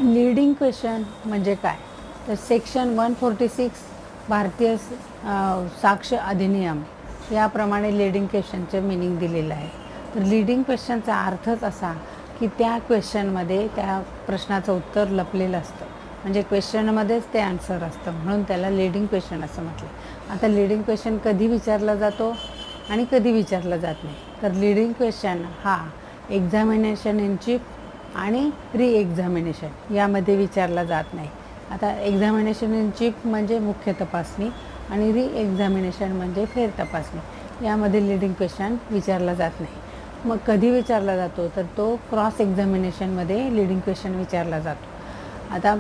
Leading question म्हणजे काय? तर सेक्शन 146 भारतीय साक्ष अधिनियम याप्रमाणे लीडिंग क्वेश्चनचे मीनिंग दिलेलं आहे. तर लीडिंग क्वेश्चनचा अर्थच असा की त्या क्वेश्चनमध्ये त्या प्रश्नाचं उत्तर लपलेलं असतं, म्हणजे क्वेश्चनमध्येच ते आन्सर असतं, म्हणून त्याला लीडिंग क्वेश्चन असं म्हटलं. आता लीडिंग क्वेश्चन कधी विचारला जातो आणि कधी विचारला जात नाही. तर लीडिंग क्वेश्चन हा एक्झामिनेशन इन चीफ आणि री एक्झामिनेशन यामध्ये विचारला जात नाही. आता एक्झामिनेशन इन चीफ म्हणजे मुख्य तपासणी आणि री एक्झामिनेशन म्हणजे फेर तपासणी, यामध्ये लीडिंग क्वेश्चन विचारला जात नाही. मग कधी विचारला जातो? तर तो क्रॉस एक्झामिनेशनमध्ये लीडिंग क्वेश्चन विचारला जातो. आता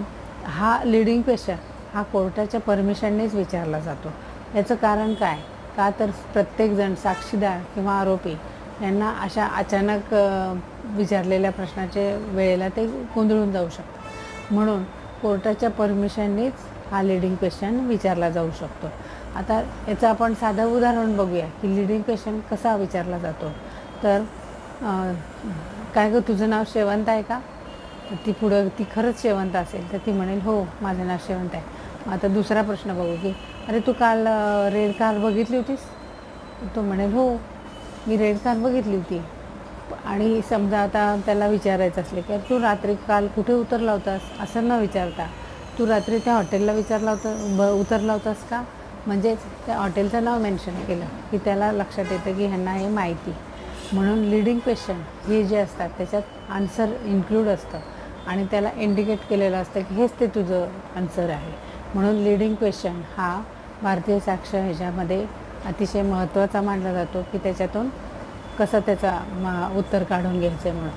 हा लीडिंग क्वेश्चन हा कोर्टाच्या परमिशननेच विचारला जातो. याचं कारण काय? का तर प्रत्येकजण साक्षीदार किंवा आरोपी यांना अशा अचानक विचारलेल्या प्रश्नाचे वेळेला ते गोंधळून जाऊ शकतात, म्हणून कोर्टाच्या परमिशननेच हा लीडिंग क्वेश्चन विचारला जाऊ शकतो. आता याचं आपण साधं उदाहरण बघूया की लीडिंग क्वेश्चन कसा विचारला जातो. तर काय गं, तुझं नाव शेवंत आहे का? ती पुढं ती खरंच शेवंत असेल तर ती म्हणेल हो, माझं नाव शेवंत आहे. आता दुसरा प्रश्न बघू की अरे, तू काल रेड कार बघितली होतीस? तो म्हणेल हो, मी रेड कार बघितली होती. आणि समजा आता त्याला विचारायचं असले की तू रात्री काल कुठे उतरला होतास, असं न विचारता तू रात्री त्या हॉटेलला उतरला होतास का, म्हणजेच त्या हॉटेलचं नाव मेन्शन केलं की त्याला लक्षात येतं की ह्यांना हे माहिती. म्हणून लीडिंग क्वेश्चन हे जे असतात त्याच्यात आन्सर इन्क्लूड असतं आणि त्याला इंडिकेट केलेलं असतं की हेच ते तुझं आन्सर आहे. म्हणून लीडिंग क्वेश्चन हा भारतीय साक्ष ह्याच्यामध्ये अतिशय महत्त्वाचा मानला जातो की त्याच्यातून कसं त्याचा उत्तर काढून घ्यायचं आहे म्हणून.